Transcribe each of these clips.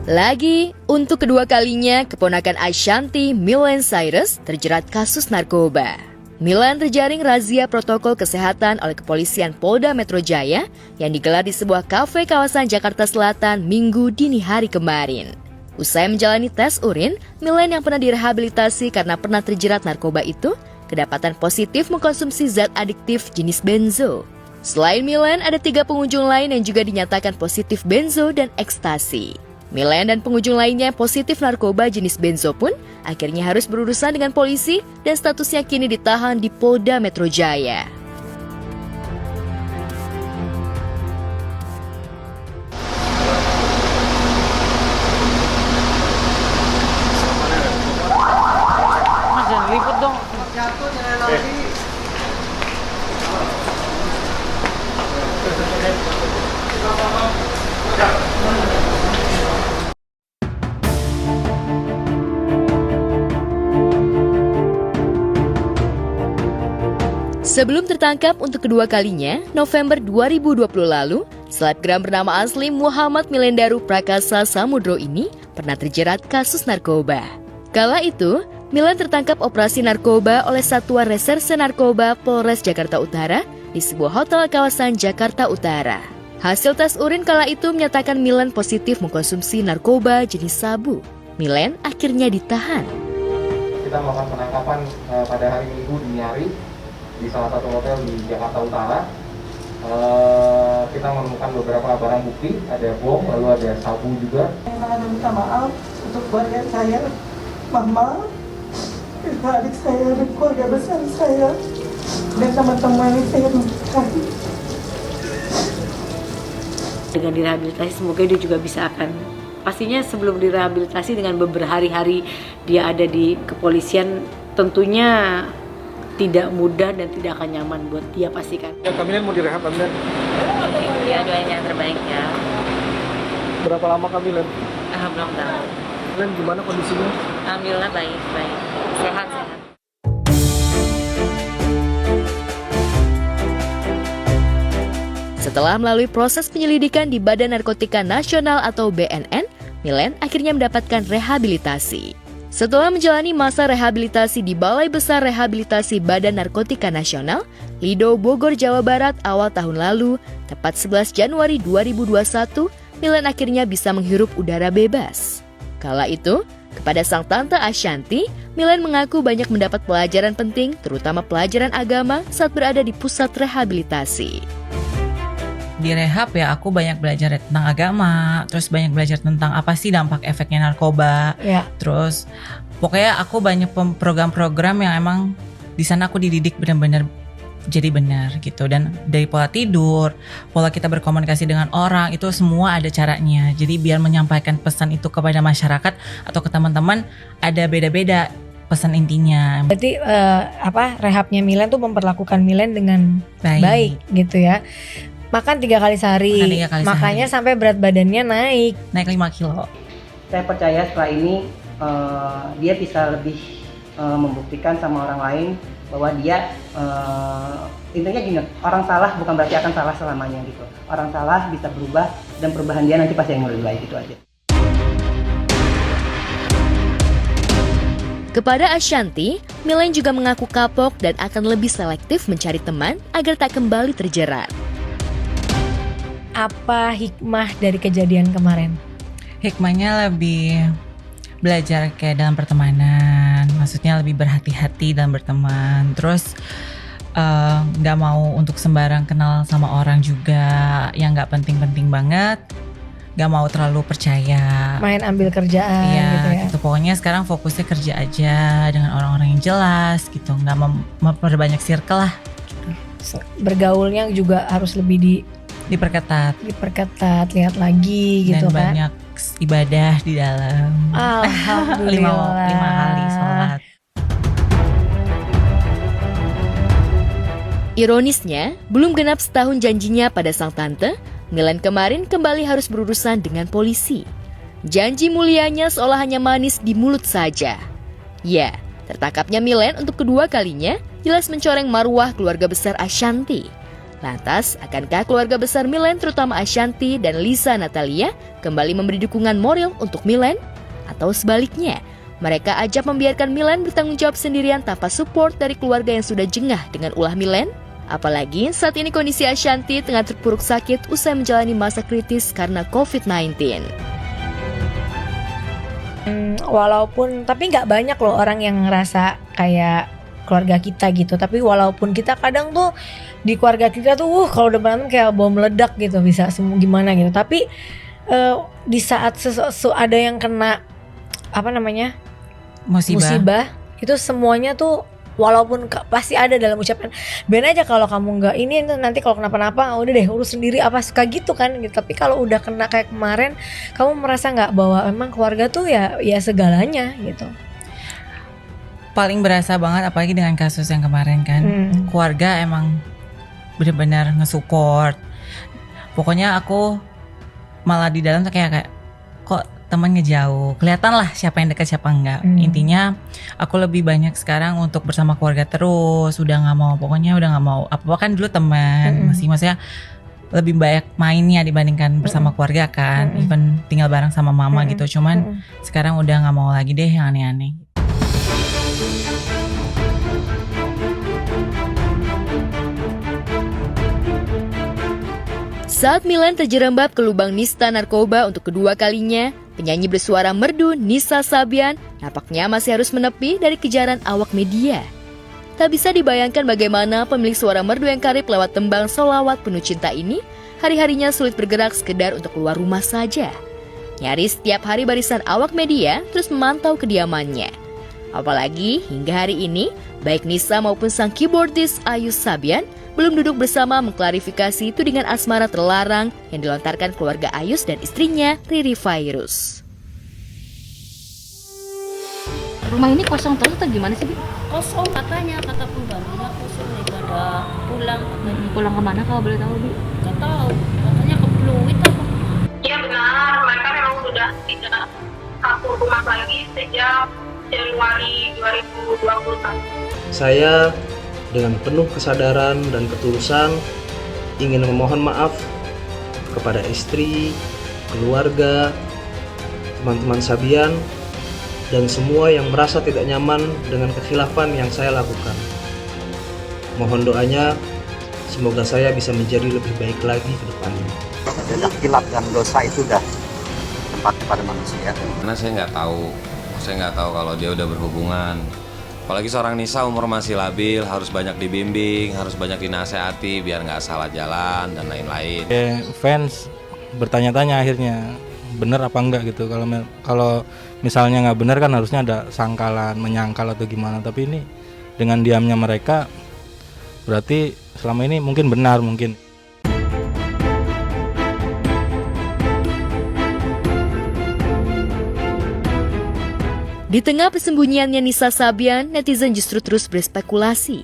Lagi, untuk kedua kalinya, keponakan Ashanti, Millen Cyrus, terjerat kasus narkoba. Millen terjaring razia protokol kesehatan oleh kepolisian Polda Metro Jaya yang digelar di sebuah kafe kawasan Jakarta Selatan Minggu dini hari kemarin. Usai menjalani tes urin, Millen yang pernah direhabilitasi karena pernah terjerat narkoba itu, kedapatan positif mengkonsumsi zat adiktif jenis benzo. Selain Millen, ada 3 pengunjung lain yang juga dinyatakan positif benzo dan ekstasi. Millen dan pengunjung lainnya yang positif narkoba jenis benzo pun akhirnya harus berurusan dengan polisi dan statusnya kini ditahan di Polda Metro Jaya. Mas jangan liput dong. Jatuh jangan lagi. Sebelum tertangkap untuk kedua kalinya, November 2020 lalu, selebgram bernama asli Muhammad Milendaru Prakasa Samudro ini pernah terjerat kasus narkoba. Kala itu, Millen tertangkap operasi narkoba oleh Satuan Reserse Narkoba Polres Jakarta Utara di sebuah hotel kawasan Jakarta Utara. Hasil tes urin kala itu menyatakan Millen positif mengkonsumsi narkoba jenis sabu. Millen akhirnya ditahan. Kita melakukan penangkapan pada hari Minggu dini hari di salah satu hotel di Jakarta Utara. Kita menemukan beberapa barang bukti, ada bom, lalu ada sabu juga. Saya minta maaf untuk keluarga saya, mama, adik saya, dan keluarga besar saya, dan teman-teman yang saya rugikan. Dengan direhabilitasi semoga dia juga bisa pastinya sebelum direhabilitasi dengan beberapa hari dia ada di kepolisian tentunya tidak mudah dan tidak akan nyaman buat dia pastikan. Ya, Kamilen mau direhab, Kamilen? Ya doain yang terbaik ya. Berapa lama Kamilen? Belum tahu. Kamilen gimana kondisinya? Alhamdulillah baik, sehat. Setelah melalui proses penyelidikan di Badan Narkotika Nasional atau BNN, Millen akhirnya mendapatkan rehabilitasi. Setelah menjalani masa rehabilitasi di Balai Besar Rehabilitasi Badan Narkotika Nasional, Lido, Bogor, Jawa Barat awal tahun lalu, tepat 11 Januari 2021, Millen akhirnya bisa menghirup udara bebas. Kala itu, kepada sang tante Ashanti, Millen mengaku banyak mendapat pelajaran penting, terutama pelajaran agama saat berada di pusat rehabilitasi. Di rehab ya aku banyak belajar tentang agama, terus banyak belajar tentang apa sih dampak efeknya narkoba. Ya. Terus pokoknya aku banyak program-program yang emang di sana aku dididik benar-benar jadi benar gitu. Dan dari pola tidur, pola kita berkomunikasi dengan orang itu semua ada caranya. Jadi biar menyampaikan pesan itu kepada masyarakat atau ke teman-teman ada beda-beda pesan intinya. Berarti rehabnya Millen tuh memperlakukan Millen dengan baik gitu ya. Makan 3 kali sehari, makanya sampai berat badannya naik 5 kilo. Saya percaya setelah ini dia bisa lebih membuktikan sama orang lain bahwa dia intinya gini, orang salah bukan berarti akan salah selamanya gitu. Orang salah bisa berubah dan perubahan dia nanti pasti yang lebih baik, itu aja. Kepada Ashanti, Millen juga mengaku kapok dan akan lebih selektif mencari teman agar tak kembali terjerat. Apa hikmah dari kejadian kemarin? Hikmahnya lebih belajar kayak dalam pertemanan, maksudnya lebih berhati-hati dalam berteman. Terus gak mau untuk sembarang kenal sama orang juga yang gak penting-penting banget. Gak mau terlalu percaya. Main ambil kerjaan gitu ya. Gitu. Pokoknya sekarang fokusnya kerja aja dengan orang-orang yang jelas gitu. Gak memperbanyak circle lah gitu. Bergaulnya juga harus lebih diperketat, lihat lagi gitu dan kan. Banyak ibadah di dalam. Alhamdulillah. 5 kali sholat. Ironisnya, belum genap setahun janjinya pada sang tante, Millen kemarin kembali harus berurusan dengan polisi. Janji mulianya seolah hanya manis di mulut saja. Ya, tertangkapnya Millen untuk kedua kalinya jelas mencoreng marwah keluarga besar Ashanti. Lantas, akankah keluarga besar Milen terutama Ashanty dan Lisa Natalia kembali memberi dukungan moral untuk Milen? Atau sebaliknya, mereka ajak membiarkan Milen bertanggung jawab sendirian tanpa support dari keluarga yang sudah jengah dengan ulah Milen? Apalagi saat ini kondisi Ashanty tengah terpuruk sakit usai menjalani masa kritis karena COVID-19. Walaupun, tapi nggak banyak loh orang yang ngerasa kayak keluarga kita gitu. Tapi walaupun kita kadang tuh di keluarga kita tuh kalau udah berantem kayak bom meledak gitu, bisa gimana gitu. Tapi di saat ada yang kena musibah itu semuanya tuh walaupun pasti ada dalam ucapan ben aja kalau kamu nggak ini nanti kalau kenapa-napa udah deh urus sendiri apa suka gitu kan gitu. Tapi kalau udah kena kayak kemarin, kamu merasa nggak bahwa emang keluarga tuh ya segalanya gitu. Paling berasa banget apalagi dengan kasus yang kemarin kan. Keluarga emang benar-benar nge-support. Pokoknya aku malah di dalam tuh kayak kok teman ngejauh. Kelihatan lah siapa yang dekat siapa enggak. Intinya aku lebih banyak sekarang untuk bersama keluarga terus. Udah nggak mau, pokoknya udah nggak mau. Apa kan dulu teman maksudnya lebih banyak mainnya dibandingkan bersama keluarga kan. Even tinggal bareng sama mama gitu. Cuman sekarang udah nggak mau lagi deh yang aneh-aneh. Saat Milen terjerembab ke lubang nista narkoba untuk kedua kalinya, penyanyi bersuara merdu Nisa Sabian nampaknya masih harus menepi dari kejaran awak media. Tak bisa dibayangkan bagaimana pemilik suara merdu yang karib lewat tembang solawat penuh cinta ini hari-harinya sulit bergerak sekedar untuk keluar rumah saja. Nyaris setiap hari barisan awak media terus memantau kediamannya. Apalagi hingga hari ini, baik Nisa maupun sang keyboardist Ayus Sabian belum duduk bersama mengklarifikasi tudingan asmara terlarang yang dilontarkan keluarga Ayus dan istrinya Riri Fairuz. Rumah ini kosong terus atau gimana sih, Bi? Kosong katanya, kata pembantunya kosong, nggak ada pulang. Pulang kemana kalau boleh tahu, Bi? Nggak tahu, katanya ke Pluit apa? Iya benar, mereka memang sudah tidak satu rumah lagi sejak Januari 2021. Saya dengan penuh kesadaran dan ketulusan ingin memohon maaf kepada istri, keluarga, teman-teman Sabian, dan semua yang merasa tidak nyaman dengan kekhilafan yang saya lakukan. Mohon doanya, semoga saya bisa menjadi lebih baik lagi ke depannya. Ada khilaf dan dosa itu dah tempatnya pada manusia. Karena saya nggak tahu kalau dia udah berhubungan. Apalagi seorang Nisa umur masih labil, harus banyak dibimbing, harus banyak dinasehati biar nggak salah jalan dan lain-lain. Fans bertanya-tanya akhirnya benar apa enggak gitu. Kalau misalnya nggak benar kan harusnya ada sangkalan, menyangkal atau gimana. Tapi ini dengan diamnya mereka berarti selama ini mungkin benar mungkin. Di tengah persembunyiannya Nisa Sabian, netizen justru terus berspekulasi.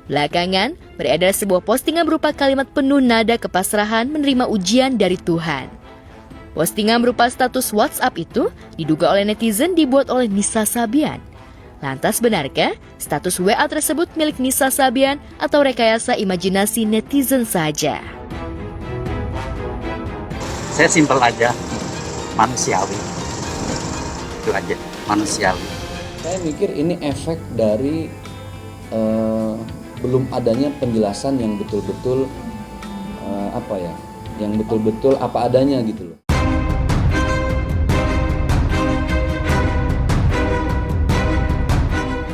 Belakangan, beredar sebuah postingan berupa kalimat penuh nada kepasrahan menerima ujian dari Tuhan. Postingan berupa status WhatsApp itu diduga oleh netizen dibuat oleh Nisa Sabian. Lantas benarkah status WA tersebut milik Nisa Sabian atau rekayasa imajinasi netizen saja? Saya simpel aja, manusiawi. Itu aja. Manusiawi. Saya mikir ini efek dari belum adanya penjelasan yang betul-betul yang betul-betul apa adanya gitu loh.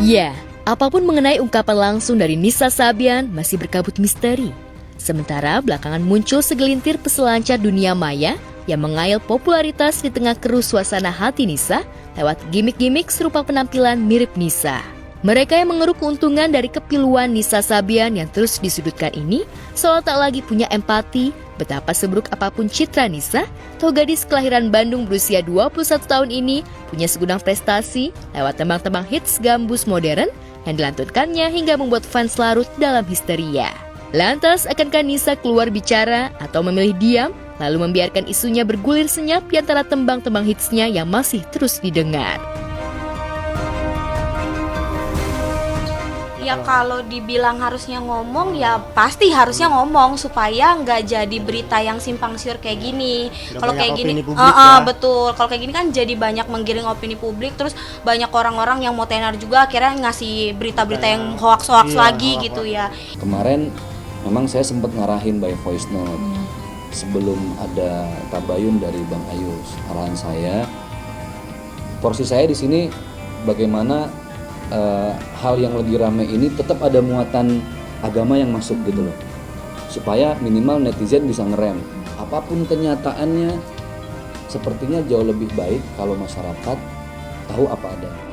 Ya, apapun mengenai ungkapan langsung dari Nisa Sabian masih berkabut misteri. Sementara belakangan muncul segelintir peselancar dunia maya yang mengayal popularitas di tengah keruh suasana hati Nisa lewat gimmick-gimmick serupa penampilan mirip Nisa. Mereka yang mengeruk keuntungan dari kepiluan Nisa Sabian yang terus disudutkan ini seolah tak lagi punya empati betapa seburuk apapun citra Nisa, toh gadis kelahiran Bandung berusia 21 tahun ini punya segudang prestasi lewat tembang-tembang hits gambus modern yang dilantunkannya hingga membuat fans larut dalam histeria. Lantas, akankah Nisa keluar bicara atau memilih diam, lalu membiarkan isunya bergulir senyap di antara tembang-tembang hitsnya yang masih terus didengar? Ya kalau dibilang harusnya ngomong, ya pasti harusnya ngomong supaya nggak jadi berita yang simpang siur kayak gini. Kalau kayak gini, betul. Kalau kayak gini kan jadi banyak menggiring opini publik, terus banyak orang-orang yang mau tenar juga akhirnya ngasih berita-berita yang hoax-hoax lagi gitu ya. Kemarin memang saya sempat ngarahin by voice note sebelum ada tabayun dari Bang Ayus. Arahan saya, porsi saya di sini bagaimana hal yang lagi rame ini tetap ada muatan agama yang masuk gitu loh, supaya minimal netizen bisa ngerem. Apapun kenyataannya, sepertinya jauh lebih baik kalau masyarakat tahu apa adanya.